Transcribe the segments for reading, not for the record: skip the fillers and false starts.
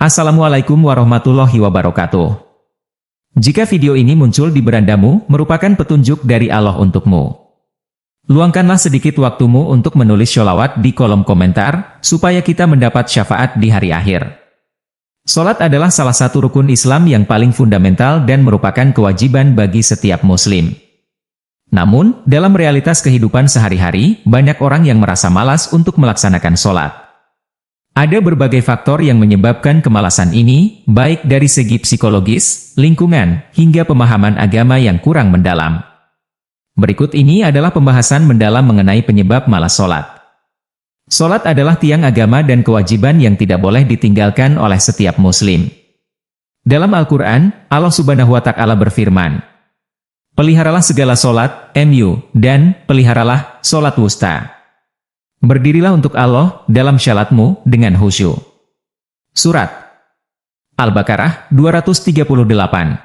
Assalamualaikum warahmatullahi wabarakatuh. Jika video ini muncul di berandamu, merupakan petunjuk dari Allah untukmu. Luangkanlah sedikit waktumu untuk menulis sholawat di kolom komentar, supaya kita mendapat syafaat di hari akhir. Sholat adalah salah satu rukun Islam yang paling fundamental dan merupakan kewajiban bagi setiap muslim. Namun, dalam realitas kehidupan sehari-hari, banyak orang yang merasa malas untuk melaksanakan sholat. Ada berbagai faktor yang menyebabkan kemalasan ini, baik dari segi psikologis, lingkungan, hingga pemahaman agama yang kurang mendalam. Berikut ini adalah pembahasan mendalam mengenai penyebab malas sholat. Sholat adalah tiang agama dan kewajiban yang tidak boleh ditinggalkan oleh setiap muslim. Dalam Al-Quran, Allah Subhanahu wa Ta'ala berfirman, "Peliharalah segala sholat, dan peliharalah sholat wusta. Berdirilah untuk Allah dalam syalatmu dengan khusyuk." Surat Al-Baqarah 238.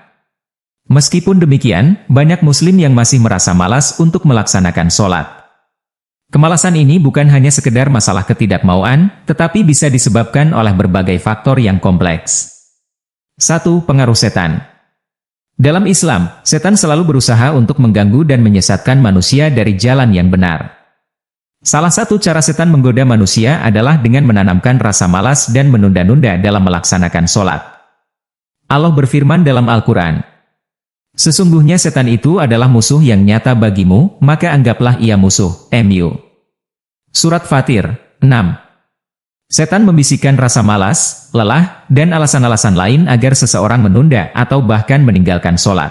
Meskipun demikian, banyak muslim yang masih merasa malas untuk melaksanakan sholat. Kemalasan ini bukan hanya sekedar masalah ketidakmauan, tetapi bisa disebabkan oleh berbagai faktor yang kompleks. 1. Pengaruh setan. Dalam Islam, setan selalu berusaha untuk mengganggu dan menyesatkan manusia dari jalan yang benar. Salah satu cara setan menggoda manusia adalah dengan menanamkan rasa malas dan menunda-nunda dalam melaksanakan sholat. Allah berfirman dalam Al-Quran, "Sesungguhnya setan itu adalah musuh yang nyata bagimu, maka anggaplah ia musuh." Surat Fatir 6. Setan membisikkan rasa malas, lelah, dan alasan-alasan lain agar seseorang menunda atau bahkan meninggalkan sholat.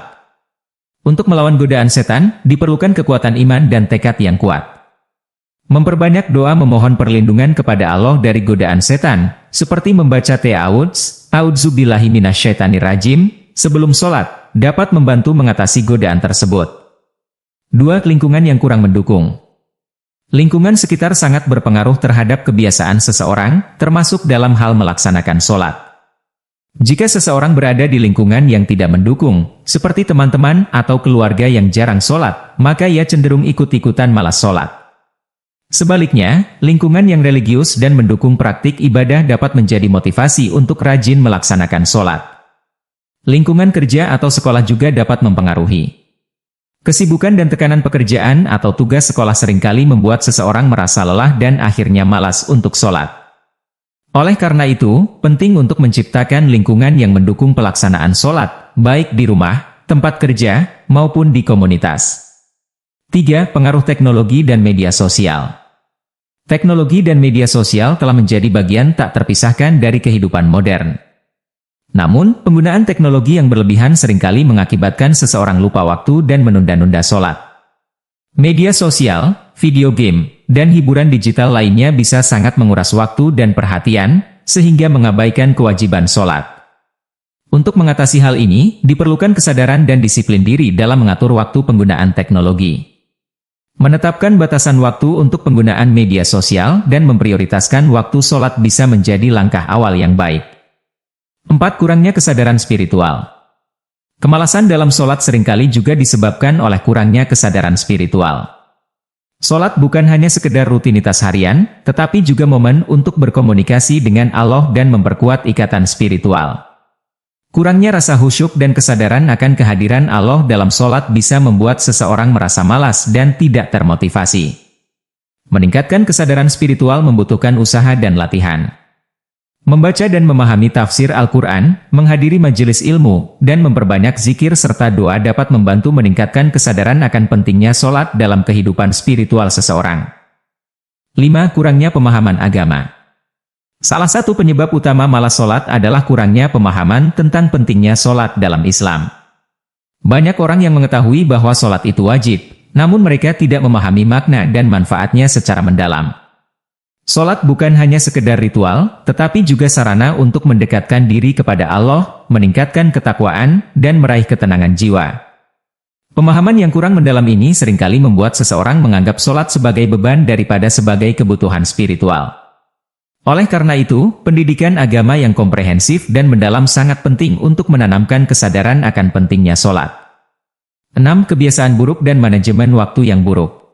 Untuk melawan godaan setan, diperlukan kekuatan iman dan tekad yang kuat. Memperbanyak doa memohon perlindungan kepada Allah dari godaan setan, seperti membaca A'udzubillahi minasyaitonirrajim sebelum sholat, dapat membantu mengatasi godaan tersebut. 2. Lingkungan yang kurang mendukung. Lingkungan sekitar sangat berpengaruh terhadap kebiasaan seseorang, termasuk dalam hal melaksanakan sholat. Jika seseorang berada di lingkungan yang tidak mendukung, seperti teman-teman atau keluarga yang jarang sholat, maka ia cenderung ikut-ikutan malas sholat. Sebaliknya, lingkungan yang religius dan mendukung praktik ibadah dapat menjadi motivasi untuk rajin melaksanakan sholat. Lingkungan kerja atau sekolah juga dapat mempengaruhi. Kesibukan dan tekanan pekerjaan atau tugas sekolah seringkali membuat seseorang merasa lelah dan akhirnya malas untuk sholat. Oleh karena itu, penting untuk menciptakan lingkungan yang mendukung pelaksanaan sholat, baik di rumah, tempat kerja, maupun di komunitas. 3. Pengaruh teknologi dan media sosial. Teknologi dan media sosial telah menjadi bagian tak terpisahkan dari kehidupan modern. Namun, penggunaan teknologi yang berlebihan seringkali mengakibatkan seseorang lupa waktu dan menunda-nunda sholat. Media sosial, video game, dan hiburan digital lainnya bisa sangat menguras waktu dan perhatian, sehingga mengabaikan kewajiban sholat. Untuk mengatasi hal ini, diperlukan kesadaran dan disiplin diri dalam mengatur waktu penggunaan teknologi. Menetapkan batasan waktu untuk penggunaan media sosial dan memprioritaskan waktu sholat bisa menjadi langkah awal yang baik. 4. Kurangnya kesadaran spiritual. Kemalasan dalam sholat seringkali juga disebabkan oleh kurangnya kesadaran spiritual. Sholat bukan hanya sekedar rutinitas harian, tetapi juga momen untuk berkomunikasi dengan Allah dan memperkuat ikatan spiritual. Kurangnya rasa khusyuk dan kesadaran akan kehadiran Allah dalam sholat bisa membuat seseorang merasa malas dan tidak termotivasi. Meningkatkan kesadaran spiritual membutuhkan usaha dan latihan. Membaca dan memahami tafsir Al-Quran, menghadiri majelis ilmu, dan memperbanyak zikir serta doa dapat membantu meningkatkan kesadaran akan pentingnya sholat dalam kehidupan spiritual seseorang. 5. Kurangnya pemahaman agama. Salah satu penyebab utama malas sholat adalah kurangnya pemahaman tentang pentingnya sholat dalam Islam. Banyak orang yang mengetahui bahwa sholat itu wajib, namun mereka tidak memahami makna dan manfaatnya secara mendalam. Sholat bukan hanya sekedar ritual, tetapi juga sarana untuk mendekatkan diri kepada Allah, meningkatkan ketakwaan, dan meraih ketenangan jiwa. Pemahaman yang kurang mendalam ini seringkali membuat seseorang menganggap sholat sebagai beban daripada sebagai kebutuhan spiritual. Oleh karena itu, pendidikan agama yang komprehensif dan mendalam sangat penting untuk menanamkan kesadaran akan pentingnya sholat. 6. Kebiasaan buruk dan manajemen waktu yang buruk.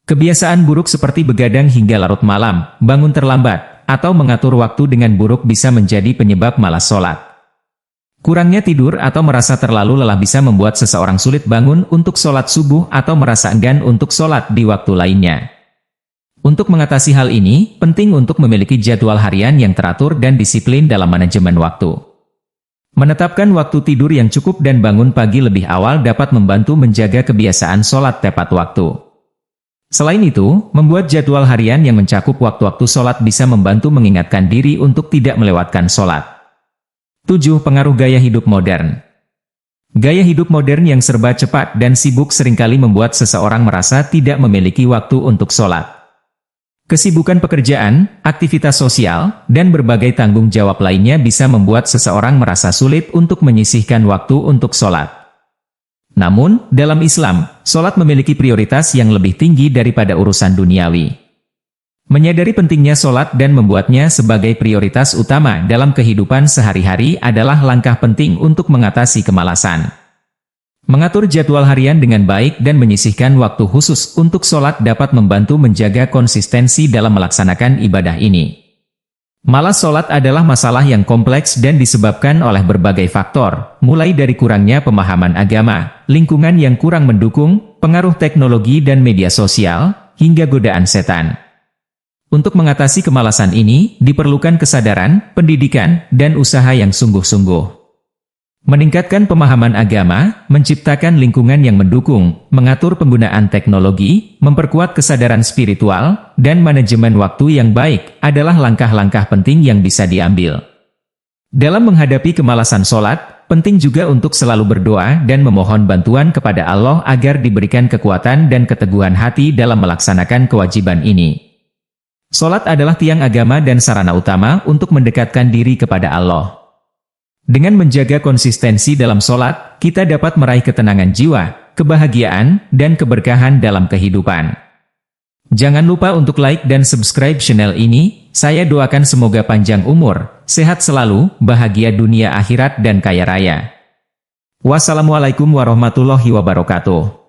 Kebiasaan buruk seperti begadang hingga larut malam, bangun terlambat, atau mengatur waktu dengan buruk bisa menjadi penyebab malas sholat. Kurangnya tidur atau merasa terlalu lelah bisa membuat seseorang sulit bangun untuk sholat subuh atau merasa enggan untuk sholat di waktu lainnya. Untuk mengatasi hal ini, penting untuk memiliki jadwal harian yang teratur dan disiplin dalam manajemen waktu. Menetapkan waktu tidur yang cukup dan bangun pagi lebih awal dapat membantu menjaga kebiasaan sholat tepat waktu. Selain itu, membuat jadwal harian yang mencakup waktu-waktu sholat bisa membantu mengingatkan diri untuk tidak melewatkan sholat. 7. Pengaruh gaya hidup modern. Gaya hidup modern yang serba cepat dan sibuk seringkali membuat seseorang merasa tidak memiliki waktu untuk sholat. Kesibukan pekerjaan, aktivitas sosial, dan berbagai tanggung jawab lainnya bisa membuat seseorang merasa sulit untuk menyisihkan waktu untuk sholat. Namun, dalam Islam, sholat memiliki prioritas yang lebih tinggi daripada urusan duniawi. Menyadari pentingnya sholat dan membuatnya sebagai prioritas utama dalam kehidupan sehari-hari adalah langkah penting untuk mengatasi kemalasan. Mengatur jadwal harian dengan baik dan menyisihkan waktu khusus untuk sholat dapat membantu menjaga konsistensi dalam melaksanakan ibadah ini. Malas sholat adalah masalah yang kompleks dan disebabkan oleh berbagai faktor, mulai dari kurangnya pemahaman agama, lingkungan yang kurang mendukung, pengaruh teknologi dan media sosial, hingga godaan setan. Untuk mengatasi kemalasan ini, diperlukan kesadaran, pendidikan, dan usaha yang sungguh-sungguh. Meningkatkan pemahaman agama, menciptakan lingkungan yang mendukung, mengatur penggunaan teknologi, memperkuat kesadaran spiritual, dan manajemen waktu yang baik adalah langkah-langkah penting yang bisa diambil. Dalam menghadapi kemalasan sholat, penting juga untuk selalu berdoa dan memohon bantuan kepada Allah agar diberikan kekuatan dan keteguhan hati dalam melaksanakan kewajiban ini. Sholat adalah tiang agama dan sarana utama untuk mendekatkan diri kepada Allah. Dengan menjaga konsistensi dalam sholat, kita dapat meraih ketenangan jiwa, kebahagiaan, dan keberkahan dalam kehidupan. Jangan lupa untuk like dan subscribe channel ini. Saya doakan semoga panjang umur, sehat selalu, bahagia dunia akhirat dan kaya raya. Wassalamualaikum warahmatullahi wabarakatuh.